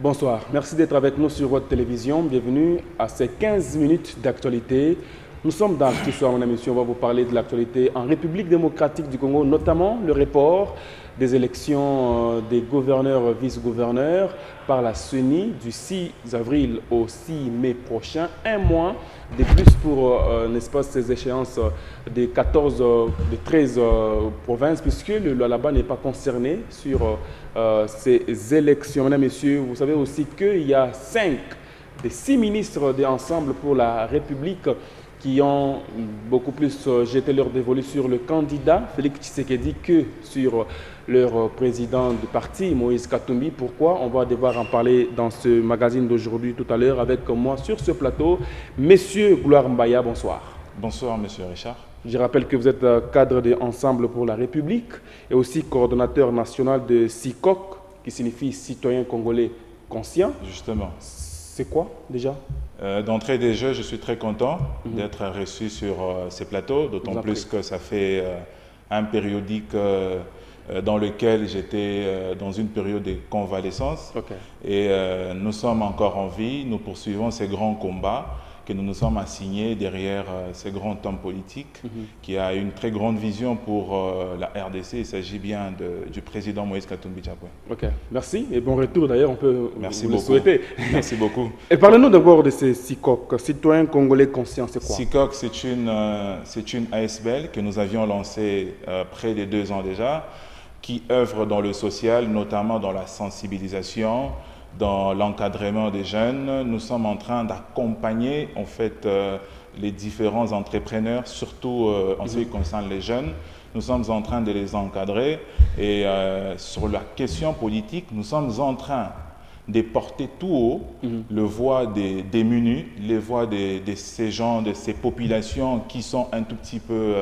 Bonsoir, merci d'être avec nous sur votre télévision. Bienvenue à ces 15 minutes d'actualité. Nous sommes dans ce soir, mon émission, on va vous parler de l'actualité en République démocratique du Congo, notamment le report des élections des gouverneurs, vice-gouverneurs par la CENI du 6 avril au 6 mai prochain. Un mois de plus pour, n'est-ce pas, ces échéances des 13 provinces, puisque le Lualaba n'est pas concerné sur ces élections. Mesdames, Messieurs, vous savez aussi qu'il y a 5 des 6 ministres d'Ensemble pour la République qui ont beaucoup plus jeté leur dévolu sur le candidat Félix Tshisekedi que sur leur président du parti, Moïse Katumbi. Pourquoi? On va devoir en parler dans ce magazine d'aujourd'hui tout à l'heure avec moi sur ce plateau. Monsieur Gloire Mbaya, bonsoir. Bonsoir, monsieur Richard. Je rappelle que vous êtes cadre de Ensemble pour la République et aussi coordonnateur national de CICOC, qui signifie Citoyen Congolais Conscient. Justement. C'est quoi déjà? D'entrée des jeux, je suis très content d'être reçu sur ces plateaux, d'autant plus que ça fait un périodique dans lequel j'étais dans une période de convalescence. Et nous sommes encore en vie, nous poursuivons ces grands combats que nous nous sommes assignés derrière ces grands hommes politiques qui a une très grande vision pour la RDC. Il s'agit bien du président Moïse Katumbi Chapwe. Ok, merci et bon retour d'ailleurs, on peut vous le souhaiter. Merci beaucoup. Et parlez-nous d'abord de ces CICOC, Citoyens Congolais Conscients, c'est quoi? CICOC, c'est une ASBL que nous avions lancée près de 2 ans déjà, qui œuvre dans le social, notamment dans la sensibilisation, dans l'encadrement des jeunes. Nous sommes en train d'accompagner en fait les différents entrepreneurs, surtout en ce qui concerne les jeunes. Nous sommes en train de les encadrer et sur la question politique, nous sommes en train de porter tout haut le voix des démunis, les voix de ces gens, de ces populations qui sont un tout petit peu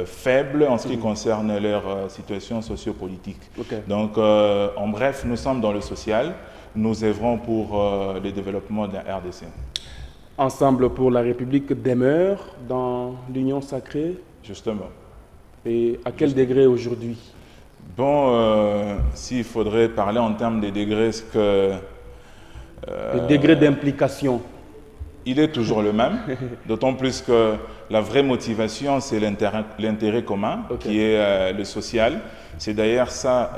faibles en ce qui concerne leur situation sociopolitique. Donc, en bref, nous sommes dans le social, nous œuvrons pour le développement de la RDC. Ensemble pour la République demeure dans l'Union sacrée? Justement. Et à quel degré aujourd'hui? Bon, s'il faudrait parler en termes de degrés, le degré d'implication? Il est toujours le même, d'autant plus que la vraie motivation, c'est l'intérêt commun, qui est le social. C'est d'ailleurs ça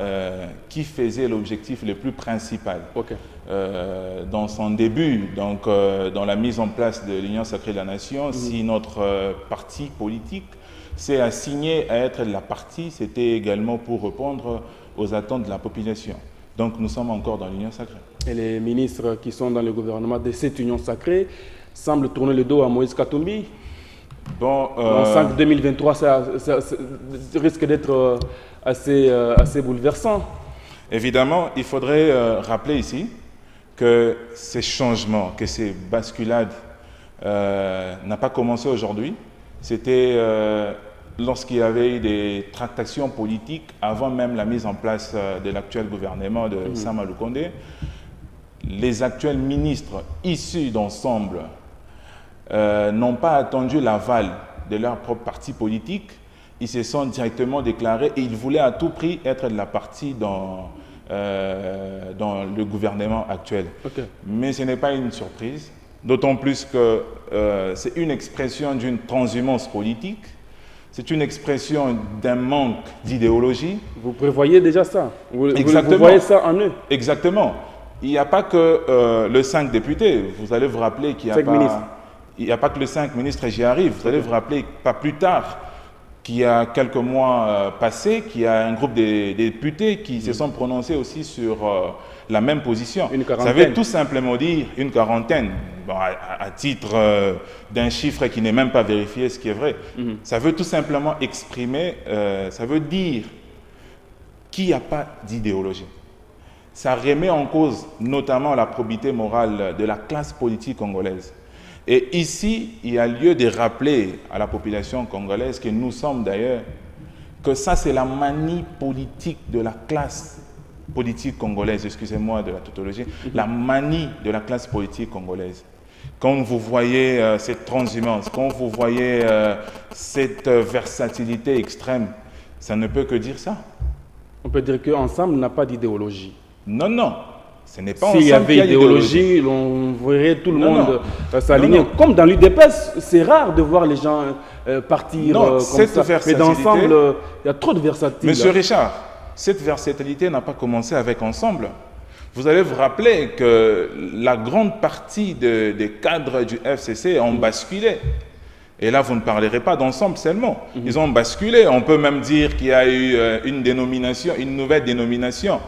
qui faisait l'objectif le plus principal. Dans son début, donc dans la mise en place de l'Union sacrée de la Nation, si notre parti politique s'est assigné à être la partie, c'était également pour répondre aux attentes de la population. Donc nous sommes encore dans l'Union sacrée. Et les ministres qui sont dans le gouvernement de cette Union sacrée semblent tourner le dos à Moïse Katumbi. Bon, on sent que 2023, ça risque d'être assez bouleversant. Évidemment, il faudrait rappeler ici que ces changements, que ces basculades n'ont pas commencé aujourd'hui. C'était lorsqu'il y avait eu des tractations politiques avant même la mise en place de l'actuel gouvernement de Sama Lukonde. Les actuels ministres issus d'Ensemble n'ont pas attendu l'aval de leur propre parti politique. Ils se sont directement déclarés et ils voulaient à tout prix être de la partie dans le gouvernement actuel. Mais ce n'est pas une surprise, d'autant plus que c'est une expression d'une transhumance politique. C'est une expression d'un manque d'idéologie. Vous prévoyez déjà ça? Exactement. Vous voyez ça en eux? Exactement. Il n'y a pas que le 5 députés. Vous allez vous rappeler qu'il n'y a pas que le 5 ministres, et j'y arrive. Vous allez vous rappeler pas plus tard qu'il y a quelques mois passés, qu'il y a un groupe de députés qui se sont prononcés aussi sur la même position. Ça veut tout simplement dire une quarantaine, bon, à titre d'un chiffre qui n'est même pas vérifié, ce qui est vrai. Ça veut tout simplement exprimer, ça veut dire qu'il n'y a pas d'idéologie. Ça remet en cause notamment la probité morale de la classe politique congolaise. Et ici, il y a lieu de rappeler à la population congolaise, que nous sommes d'ailleurs, que ça c'est la manie politique de la classe politique congolaise, excusez-moi de la tautologie, la manie de la classe politique congolaise. Quand vous voyez cette transhumance, quand vous voyez cette versatilité extrême, ça ne peut que dire ça. On peut dire qu'Ensemble n'a pas d'idéologie. Non, non. Ce n'est pas S'il y ensemble avait qu'il y a idéologie, on verrait tout le monde s'aligner. Non. Comme dans l'UDPS, c'est rare de voir les gens partir comme ça. Mais d'ensemble, il y a trop de versatilité. Monsieur Richard, cette versatilité n'a pas commencé avec Ensemble. Vous allez vous rappeler que la grande partie des cadres du FCC ont basculé. Et là, vous ne parlerez pas d'Ensemble seulement. Ils ont basculé. On peut même dire qu'il y a eu une nouvelle dénomination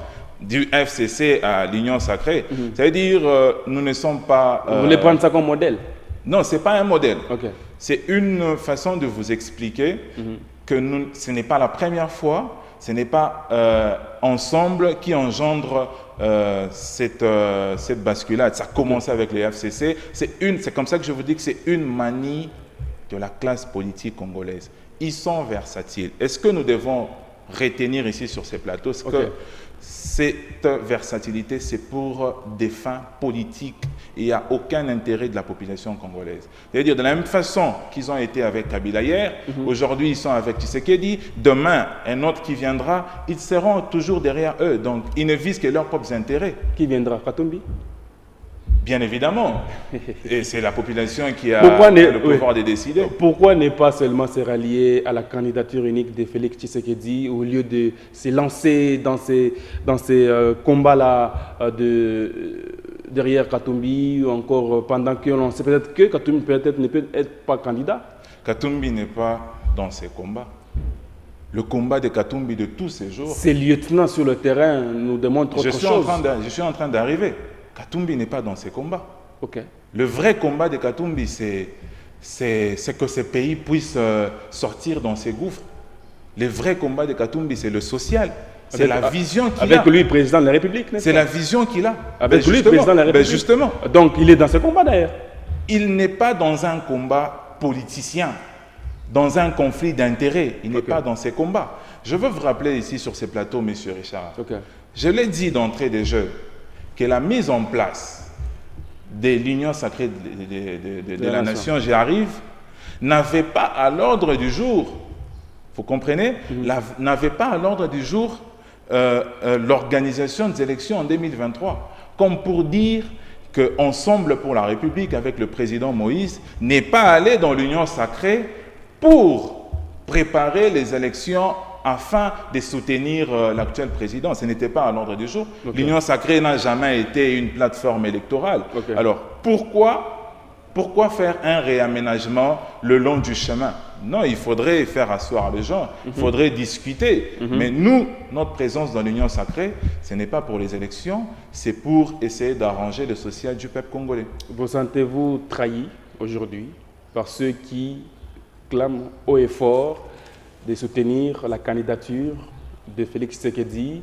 du FCC à l'Union Sacrée. C'est-à-dire, nous ne sommes pas... Vous voulez prendre ça comme modèle? Non, ce n'est pas un modèle. Okay. C'est une façon de vous expliquer que ce n'est pas la première fois, ce n'est pas Ensemble qui engendre cette basculade. Ça a commencé avec les FCC. C'est comme ça que je vous dis que c'est une manie de la classe politique congolaise. Ils sont versatiles. Est-ce que nous devons retenir ici sur ces plateaux que cette versatilité, c'est pour des fins politiques et il n'y a aucun intérêt de la population congolaise. C'est-à-dire, de la même façon qu'ils ont été avec Kabila hier, aujourd'hui ils sont avec Tshisekedi, demain un autre qui viendra, ils seront toujours derrière eux. Donc, ils ne visent que leurs propres intérêts. Qui viendra? Katumbi? Bien évidemment. Et c'est la population qui a le pouvoir de décider. Pourquoi ne pas seulement se rallier à la candidature unique de Félix Tshisekedi au lieu de se lancer dans ces combats-là derrière Katumbi ou encore pendant que l'on sait peut-être que Katumbi peut-être ne peut être pas candidat? Katumbi n'est pas dans ces combats. Le combat de Katumbi de tous ces jours... Ces lieutenants sur le terrain nous démontrent autre chose. Je suis en train d'arriver. Katumbi n'est pas dans ces combats. Okay. Le vrai combat de Katumbi, c'est que ce pays puisse sortir dans ses gouffres. Le vrai combat de Katumbi, c'est le social. C'est la vision qu'il a. Avec lui, président de la République, n'est-ce pas? C'est la vision qu'il a. Avec lui, président de la République. Justement. Donc, il est dans ce combat d'ailleurs. Il n'est pas dans un combat politicien, dans un conflit d'intérêts. Il n'est pas dans ces combats. Je veux vous rappeler ici sur ces plateaux, M. Richard. Je l'ai dit d'entrée de jeu, que la mise en place de l'Union Sacrée de la Nation, j'y arrive, n'avait pas à l'ordre du jour, vous comprenez, n'avait pas à l'ordre du jour l'organisation des élections en 2023, comme pour dire qu'Ensemble pour la République avec le président Moïse n'est pas allé dans l'Union Sacrée pour préparer les élections afin de soutenir l'actuel président. Ce n'était pas à l'ordre du jour. L'Union Sacrée n'a jamais été une plateforme électorale. Alors, pourquoi faire un réaménagement le long du chemin? Non, il faudrait faire asseoir les gens, il faudrait discuter. Mais nous, notre présence dans l'Union Sacrée, ce n'est pas pour les élections, c'est pour essayer d'arranger le social du peuple congolais. Vous sentez-vous trahi aujourd'hui par ceux qui clament haut et fort de soutenir la candidature de Félix Tshisekedi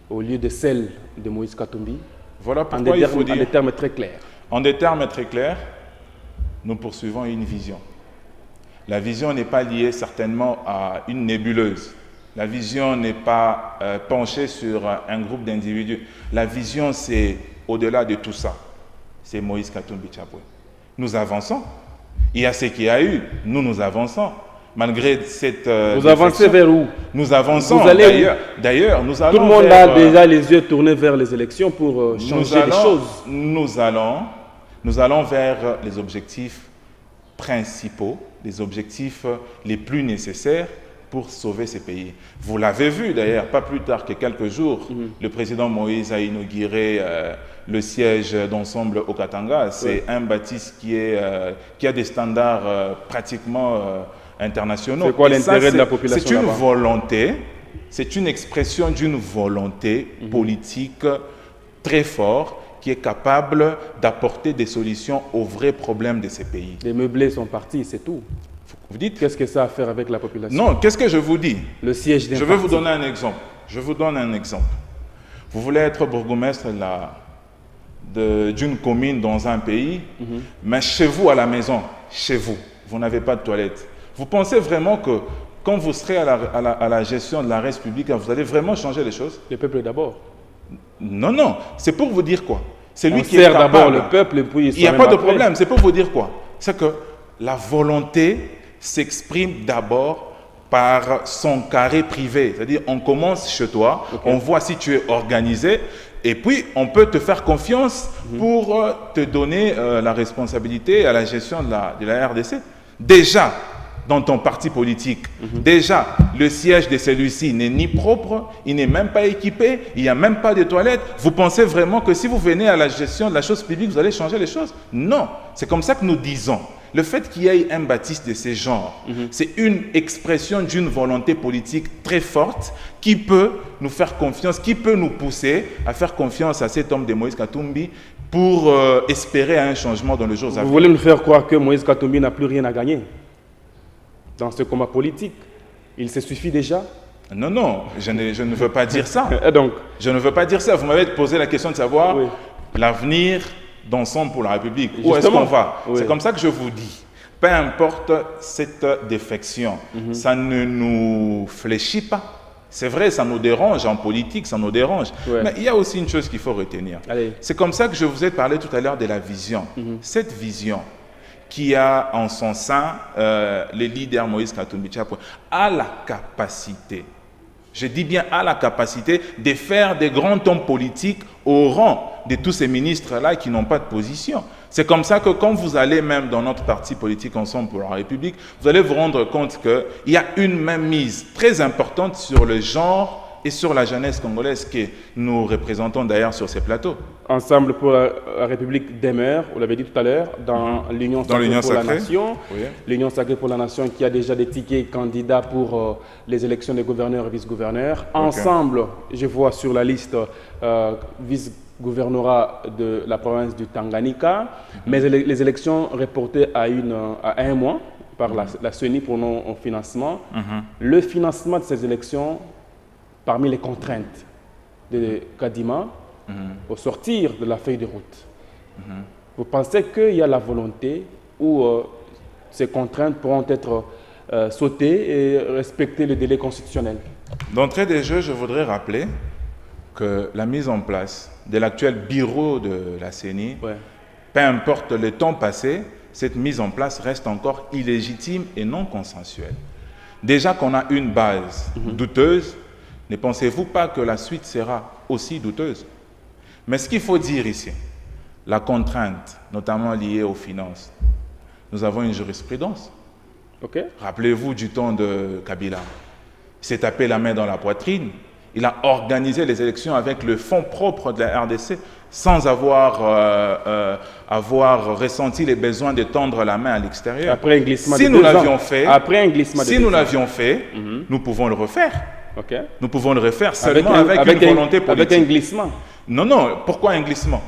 au lieu de celle de Moïse Katumbi? Voilà pourquoi il faut dire... En des termes très clairs. En des termes très clairs, nous poursuivons une vision. La vision n'est pas liée certainement à une nébuleuse. La vision n'est pas penchée sur un groupe d'individus. La vision, c'est au-delà de tout ça. C'est Moïse Katumbi Tchapoué. Nous avançons. Il y a ce qu'il y a eu. Nous avançons. Malgré cette... vous avancez vers où? Nous avançons. D'ailleurs, nous allons... Tout le monde a déjà les yeux tournés vers les élections pour changer les choses. Nous allons vers les objectifs principaux, les objectifs les plus nécessaires pour sauver ces pays. Vous l'avez vu d'ailleurs, pas plus tard que quelques jours, le président Moïse a inauguré le siège d'Ensemble au Katanga. C'est un bâtisse qui a des standards pratiquement internationaux. C'est quoi l'intérêt de la population? C'est une volonté, c'est une expression d'une volonté politique très forte qui est capable d'apporter des solutions aux vrais problèmes de ces pays. Les meublés sont partis, c'est tout. Vous dites... Qu'est-ce que ça a à faire avec la population? Non, qu'est-ce que je vous dis? Le siège d'un Je vais vous donner un exemple. Je vous donne un exemple. Vous voulez être bourgmestre d'une commune dans un pays, mais chez vous, à la maison, chez vous, vous n'avez pas de toilette. Vous pensez vraiment que quand vous serez à la gestion de la res publique, vous allez vraiment changer les choses? Le peuple d'abord. Non, non. C'est pour vous dire quoi? C'est lui On qui est sert capable. d'abord le peuple et puis il n'y a pas de problème. C'est pour vous dire quoi? C'est que la volonté s'exprime d'abord par son carré privé. C'est-à-dire, on commence chez toi, on voit si tu es organisé. Et puis, on peut te faire confiance pour te donner la responsabilité à la gestion de la RDC. Déjà, dans ton parti politique, déjà, le siège de celui-ci n'est ni propre, il n'est même pas équipé, il n'y a même pas de toilettes. Vous pensez vraiment que si vous venez à la gestion de la chose publique, vous allez changer les choses? Non, c'est comme ça que nous disons. Le fait qu'il y ait un baptiste de ce genre, c'est une expression d'une volonté politique très forte qui peut nous faire confiance, qui peut nous pousser à faire confiance à cet homme de Moïse Katumbi pour espérer un changement dans les jours à venir. Vous voulez nous faire croire que Moïse Katumbi n'a plus rien à gagner dans ce combat politique? Il se suffit déjà? Non, non, je ne veux pas dire ça. Donc, je ne veux pas dire ça. Vous m'avez posé la question de savoir l'avenir d'Ensemble pour la République. Où est-ce qu'on va? C'est comme ça que je vous dis. Peu importe cette défection, ça ne nous fléchit pas. C'est vrai, ça nous dérange en politique, ça nous dérange. Mais il y a aussi une chose qu'il faut retenir. C'est comme ça que je vous ai parlé tout à l'heure de la vision. Cette vision qui a en son sein le leader Moïse Katumbi Tshapwe a la capacité, je dis bien à la capacité de faire des grands hommes politiques au rang de tous ces ministres-là qui n'ont pas de position. C'est comme ça que quand vous allez même dans notre parti politique Ensemble pour la République, vous allez vous rendre compte qu'il y a une même mise très importante sur le genre et sur la jeunesse congolaise que nous représentons d'ailleurs sur ces plateaux. Ensemble pour la République demeure, vous l'avez dit tout à l'heure, dans l'Union sacrée pour la Nation. L'Union sacrée pour la Nation qui a déjà des tickets candidats pour les élections des gouverneurs et vice-gouverneurs. Ensemble, je vois sur la liste vice-gouvernorat de la province du Tanganyika, mais les élections reportées à un mois par la CENI pour non-financement. Le financement de ces élections, parmi les contraintes de Kadima, au sortir de la feuille de route, vous pensez qu'il y a la volonté où ces contraintes pourront être sautées et respecter le délai constitutionnel? D'entrée des jeux, je voudrais rappeler que la mise en place de l'actuel bureau de la CENI, peu importe le temps passé, cette mise en place reste encore illégitime et non consensuelle. Déjà qu'on a une base douteuse, ne pensez-vous pas que la suite sera aussi douteuse? Mais ce qu'il faut dire ici, la contrainte, notamment liée aux finances, nous avons une jurisprudence. Rappelez-vous du temps de Kabila. Il s'est tapé la main dans la poitrine. Il a organisé les élections avec le fonds propre de la RDC sans avoir ressenti les besoins de tendre la main à l'extérieur. Après un glissement si de nous 2 ans. l'avions fait, Si nous l'avions fait, nous pouvons le refaire. Nous pouvons le refaire seulement avec une volonté politique. Avec un glissement. Non, non. Pourquoi un glissement?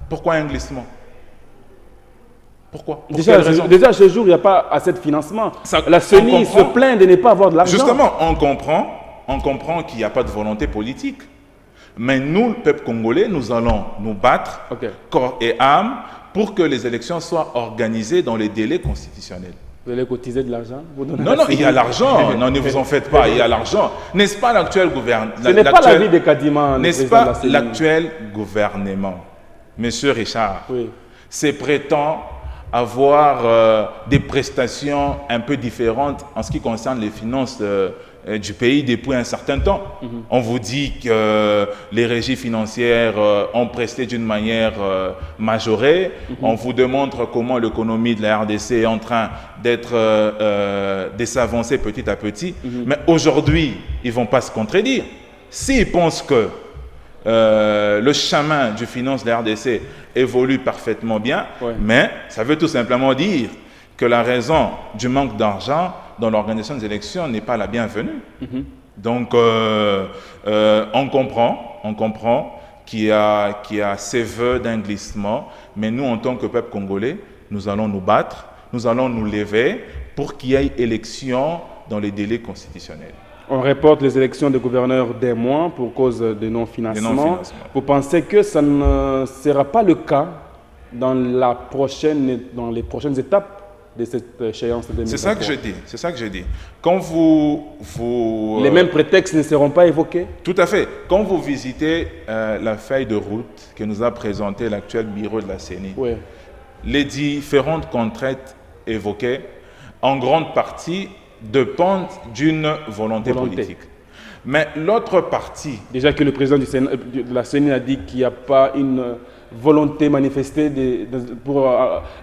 Pourquoi un glissement? Pourquoi? Déjà, ce jour, il n'y a pas assez de financement. La CENI se plaint de ne pas avoir de l'argent. Justement, on comprend qu'il n'y a pas de volonté politique. Mais nous, le peuple congolais, nous allons nous battre corps et âme pour que les élections soient organisées dans les délais constitutionnels. Vous allez cotiser de l'argent? Non, non, il y a l'argent. Non, ne vous en faites pas, il y a l'argent. N'est-ce pas l'actuel gouvernement? Ce n'est pas l'avis de Kadima. N'est-ce pas l'actuel gouvernement, Monsieur Richard, se prétend avoir des prestations un peu différentes en ce qui concerne les finances du pays depuis un certain temps. On vous dit que les régies financières ont presté d'une manière majorée. On vous démontre comment l'économie de la RDC est en train de s'avancer petit à petit. Mais aujourd'hui, ils ne vont pas se contredire. S'ils pensent que le chemin du finance de la RDC évolue parfaitement bien, mais ça veut tout simplement dire que la raison du manque d'argent dans l'organisation des élections n'est pas la bienvenue. Donc, on comprend qu'il y a ces vœux d'un glissement, mais nous, en tant que peuple congolais, nous allons nous battre, nous allons nous lever pour qu'il y ait élection dans les délais constitutionnels. On reporte les élections des gouverneurs des mois pour cause de non-financement. Vous pensez que ça ne sera pas le cas dans les prochaines étapes de cette échéance de 2023? C'est ça que je dis. Quand les mêmes prétextes ne seront pas évoqués? Tout à fait. Quand vous visitez la feuille de route que nous a présentée l'actuel bureau de la CENI, les différentes contraintes évoquées, en grande partie, dépendent d'une volonté politique. Mais l'autre partie... Déjà que le président de la CENI a dit qu'il n'y a pas une volonté manifestée pour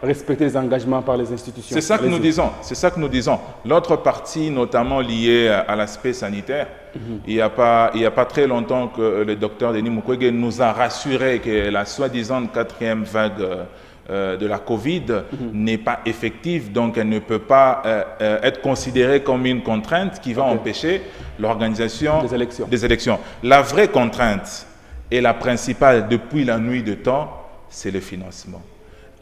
respecter les engagements par les institutions. C'est ça que nous disons. C'est ça que nous disons. L'autre partie, notamment liée à l'aspect sanitaire, il n'y a pas très longtemps que le docteur Denis Mukwege nous a rassuré que la soi-disant 4e vague de la Covid n'est pas effective, donc elle ne peut pas être considérée comme une contrainte qui va empêcher l'organisation des élections. La vraie contrainte et la principale depuis la nuit de temps, c'est le financement.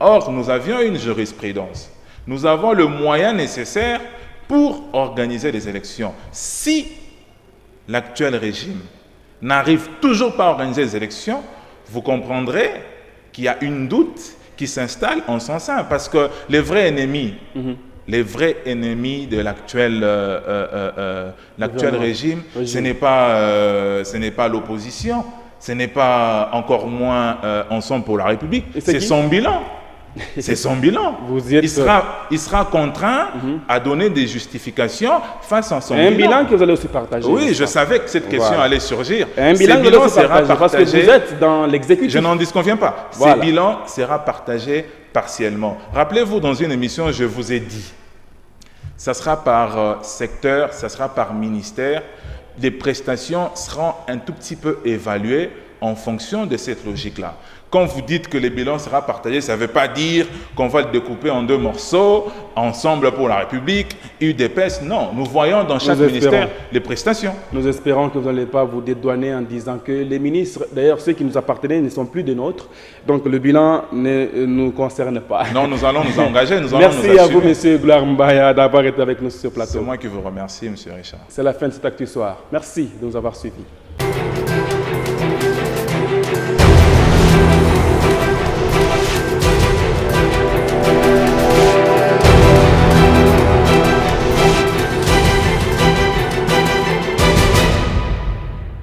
Or, nous avions une jurisprudence. Nous avons le moyen nécessaire pour organiser des élections. Si l'actuel régime n'arrive toujours pas à organiser les élections, vous comprendrez qu'il y a une doute qui s'installe en son sein, parce que les vrais ennemis de l'actuel régime, ce n'est pas l'opposition, ce n'est pas encore moins Ensemble pour la République, c'est son bilan. C'est son bilan. Il sera contraint à donner des justifications face à son bilan. Un bilan que vous allez aussi partager. Oui, je savais que cette question allait surgir. Un bilan que vous sera partagé parce que vous êtes dans l'exécutif. Je n'en disconviens pas. Ce bilan sera partagé partiellement. Rappelez-vous, dans une émission, je vous ai dit, ça sera par secteur, ça sera par ministère. Les prestations seront un tout petit peu évaluées en fonction de cette logique-là. Quand vous dites que le bilan sera partagé, ça ne veut pas dire qu'on va le découper en 2 morceaux, Ensemble pour la République, UDPS. Non, nous voyons dans chaque ministère les prestations. Nous espérons que vous n'allez pas vous dédouaner en disant que les ministres, d'ailleurs ceux qui nous appartenaient, ne sont plus des nôtres. Donc le bilan ne nous concerne pas. Non, nous allons nous engager, Merci à vous, M. Gloire Mbaya, d'avoir été avec nous sur ce plateau. C'est moi qui vous remercie, M. Richard. C'est la fin de cet Actu Soir. Merci de nous avoir suivis.